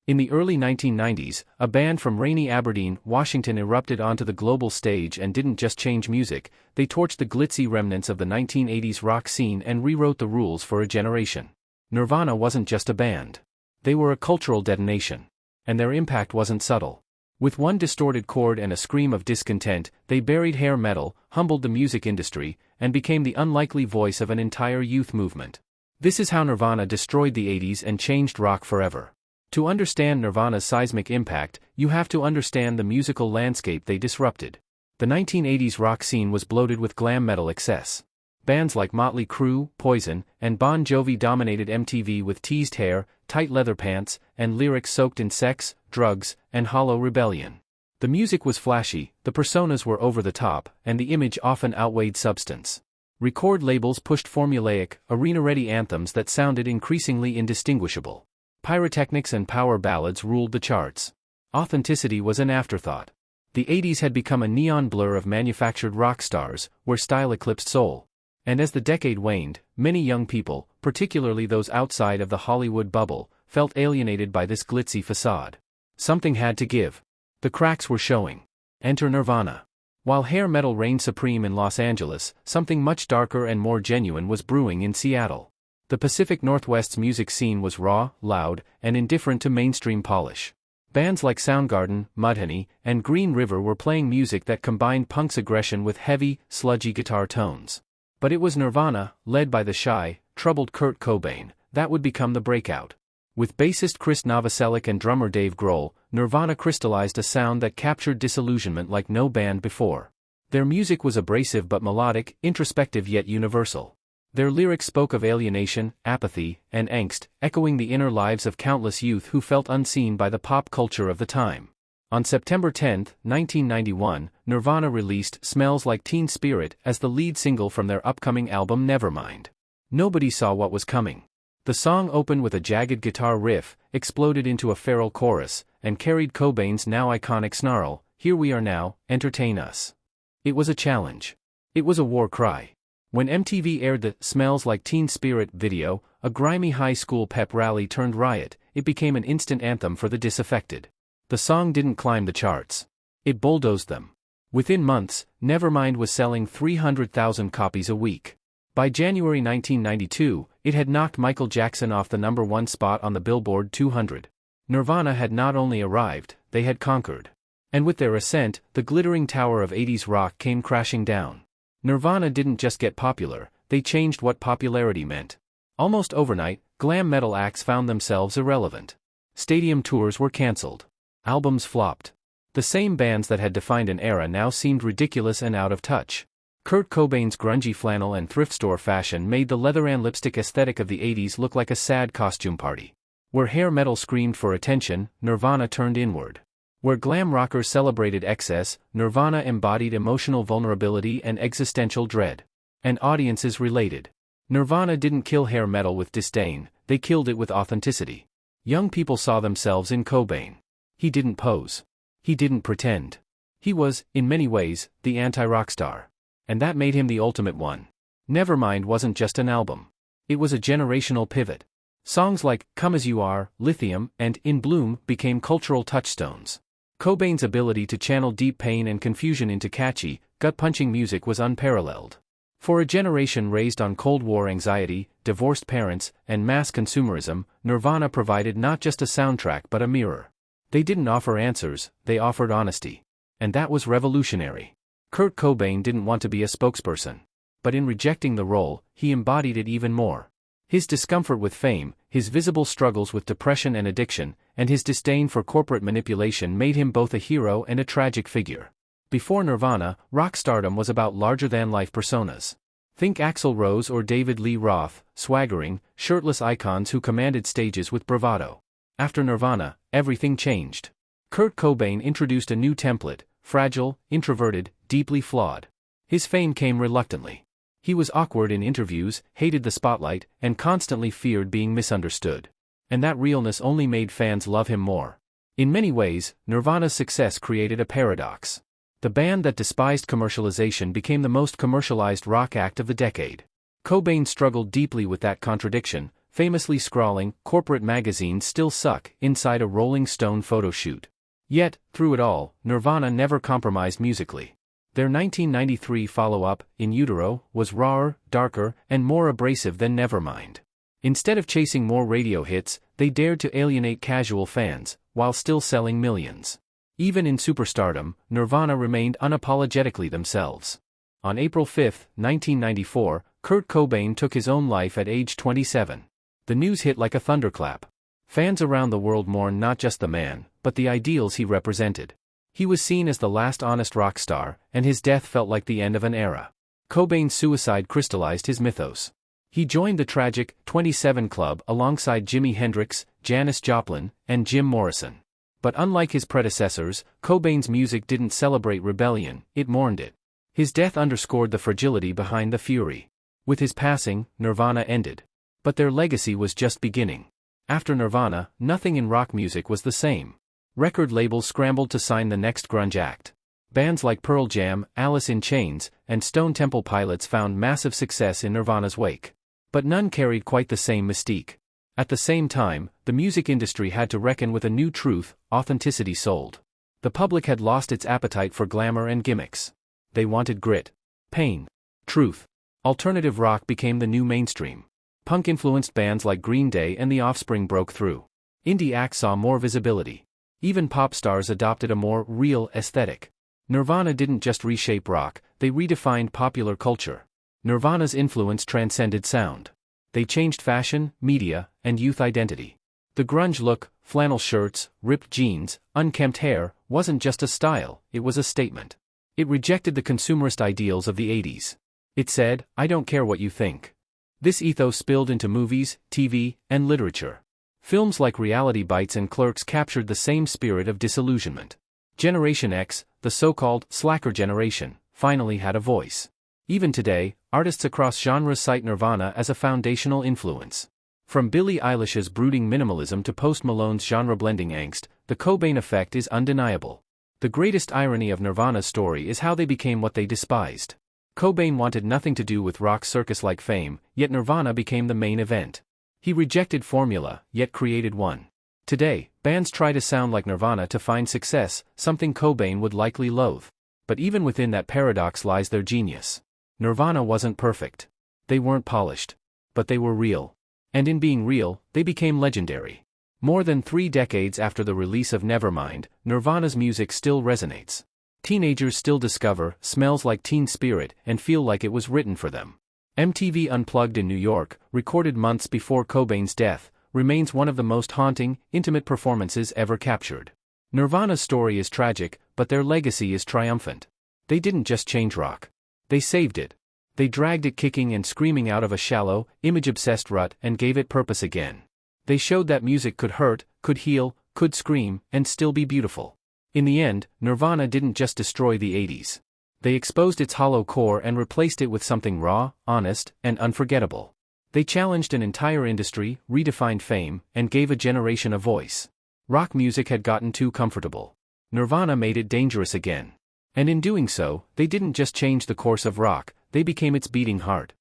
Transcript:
In the early 1990s, a band from rainy Aberdeen, Washington erupted onto the global stage and didn't just change music, they torched the glitzy remnants of the 1980s rock scene and rewrote the rules for a generation. Nirvana wasn't just a band. They were a cultural detonation. And their impact wasn't subtle. With one distorted chord and a scream of discontent, they buried hair metal, humbled the music industry, and became the unlikely voice of an entire youth movement. This is how Nirvana destroyed the 80s and changed rock forever. To understand Nirvana's seismic impact, you have to understand the musical landscape they disrupted. The 1980s rock scene was bloated with glam metal excess. Bands like Motley Crüe, Poison, and Bon Jovi dominated MTV with teased hair, tight leather pants, and lyrics soaked in sex, drugs, and hollow rebellion. The music was flashy, the personas were over the top, and the image often outweighed substance. Record labels pushed formulaic, arena-ready anthems that sounded increasingly indistinguishable. Pyrotechnics and power ballads ruled the charts. Authenticity was an afterthought. The 80s had become a neon blur of manufactured rock stars, where style eclipsed soul. And as the decade waned, many young people, particularly those outside of the Hollywood bubble, felt alienated by this glitzy facade. Something had to give. The cracks were showing. Enter Nirvana. While hair metal reigned supreme in Los Angeles, something much darker and more genuine was brewing in Seattle. The Pacific Northwest's music scene was raw, loud, and indifferent to mainstream polish. Bands like Soundgarden, Mudhoney, and Green River were playing music that combined punk's aggression with heavy, sludgy guitar tones. But it was Nirvana, led by the shy, troubled Kurt Cobain, that would become the breakout. With bassist Krist Novoselic and drummer Dave Grohl, Nirvana crystallized a sound that captured disillusionment like no band before. Their music was abrasive but melodic, introspective yet universal. Their lyrics spoke of alienation, apathy, and angst, echoing the inner lives of countless youth who felt unseen by the pop culture of the time. On September 10, 1991, Nirvana released Smells Like Teen Spirit as the lead single from their upcoming album Nevermind. Nobody saw what was coming. The song opened with a jagged guitar riff, exploded into a feral chorus, and carried Cobain's now iconic snarl, "Here we are now, entertain us." It was a challenge. It was a war cry. When MTV aired the Smells Like Teen Spirit video, a grimy high school pep rally turned riot, it became an instant anthem for the disaffected. The song didn't climb the charts. It bulldozed them. Within months, Nevermind was selling 300,000 copies a week. By January 1992, it had knocked Michael Jackson off the #1 spot on the Billboard 200. Nirvana had not only arrived, they had conquered. And with their ascent, the glittering tower of 80s rock came crashing down. Nirvana didn't just get popular, they changed what popularity meant. Almost overnight, glam metal acts found themselves irrelevant. Stadium tours were cancelled. Albums flopped. The same bands that had defined an era now seemed ridiculous and out of touch. Kurt Cobain's grungy flannel and thrift store fashion made the leather and lipstick aesthetic of the 80s look like a sad costume party. Where hair metal screamed for attention, Nirvana turned inward. Where glam rockers celebrated excess, Nirvana embodied emotional vulnerability and existential dread. And audiences related. Nirvana didn't kill hair metal with disdain, they killed it with authenticity. Young people saw themselves in Cobain. He didn't pose. He didn't pretend. He was, in many ways, the anti-rock star. And that made him the ultimate one. Nevermind wasn't just an album. It was a generational pivot. Songs like Come As You Are, Lithium, and In Bloom became cultural touchstones. Cobain's ability to channel deep pain and confusion into catchy, gut-punching music was unparalleled. For a generation raised on Cold War anxiety, divorced parents, and mass consumerism, Nirvana provided not just a soundtrack but a mirror. They didn't offer answers, they offered honesty. And that was revolutionary. Kurt Cobain didn't want to be a spokesperson. But in rejecting the role, he embodied it even more. His discomfort with fame, his visible struggles with depression and addiction, and his disdain for corporate manipulation made him both a hero and a tragic figure. Before Nirvana, rock stardom was about larger-than-life personas. Think Axl Rose or David Lee Roth, swaggering, shirtless icons who commanded stages with bravado. After Nirvana, everything changed. Kurt Cobain introduced a new template, fragile, introverted, deeply flawed. His fame came reluctantly. He was awkward in interviews, hated the spotlight, and constantly feared being misunderstood. And that realness only made fans love him more. In many ways, Nirvana's success created a paradox. The band that despised commercialization became the most commercialized rock act of the decade. Cobain struggled deeply with that contradiction, famously scrawling, "Corporate magazines still suck," inside a Rolling Stone photo shoot. Yet, through it all, Nirvana never compromised musically. Their 1993 follow-up, In Utero, was rawer, darker, and more abrasive than Nevermind. Instead of chasing more radio hits, they dared to alienate casual fans, while still selling millions. Even in superstardom, Nirvana remained unapologetically themselves. On April 5, 1994, Kurt Cobain took his own life at age 27. The news hit like a thunderclap. Fans around the world mourned not just the man, but the ideals he represented. He was seen as the last honest rock star, and his death felt like the end of an era. Cobain's suicide crystallized his mythos. He joined the tragic 27 Club alongside Jimi Hendrix, Janis Joplin, and Jim Morrison. But unlike his predecessors, Cobain's music didn't celebrate rebellion, it mourned it. His death underscored the fragility behind the fury. With his passing, Nirvana ended. But their legacy was just beginning. After Nirvana, nothing in rock music was the same. Record labels scrambled to sign the next grunge act. Bands like Pearl Jam, Alice in Chains, and Stone Temple Pilots found massive success in Nirvana's wake. But none carried quite the same mystique. At the same time, the music industry had to reckon with a new truth: authenticity sold. The public had lost its appetite for glamour and gimmicks. They wanted grit, pain, truth. Alternative rock became the new mainstream. Punk-influenced bands like Green Day and The Offspring broke through. Indie acts saw more visibility. Even pop stars adopted a more real aesthetic. Nirvana didn't just reshape rock, they redefined popular culture. Nirvana's influence transcended sound. They changed fashion, media, and youth identity. The grunge look, flannel shirts, ripped jeans, unkempt hair, wasn't just a style, it was a statement. It rejected the consumerist ideals of the 80s. It said, "I don't care what you think." This ethos spilled into movies, TV, and literature. Films like Reality Bites and Clerks captured the same spirit of disillusionment. Generation X, the so-called slacker generation, finally had a voice. Even today, artists across genres cite Nirvana as a foundational influence. From Billie Eilish's brooding minimalism to Post Malone's genre-blending angst, the Cobain effect is undeniable. The greatest irony of Nirvana's story is how they became what they despised. Cobain wanted nothing to do with rock circus-like fame, yet Nirvana became the main event. He rejected formula, yet created one. Today, bands try to sound like Nirvana to find success, something Cobain would likely loathe. But even within that paradox lies their genius. Nirvana wasn't perfect. They weren't polished. But they were real. And in being real, they became legendary. More than 3 decades after the release of Nevermind, Nirvana's music still resonates. Teenagers still discover, smells like Teen Spirit, and feel like it was written for them. MTV Unplugged in New York, recorded months before Cobain's death, remains one of the most haunting, intimate performances ever captured. Nirvana's story is tragic, but their legacy is triumphant. They didn't just change rock. They saved it. They dragged it kicking and screaming out of a shallow, image-obsessed rut and gave it purpose again. They showed that music could hurt, could heal, could scream, and still be beautiful. In the end, Nirvana didn't just destroy the 80s. They exposed its hollow core and replaced it with something raw, honest, and unforgettable. They challenged an entire industry, redefined fame, and gave a generation a voice. Rock music had gotten too comfortable. Nirvana made it dangerous again. And in doing so, they didn't just change the course of rock, they became its beating heart.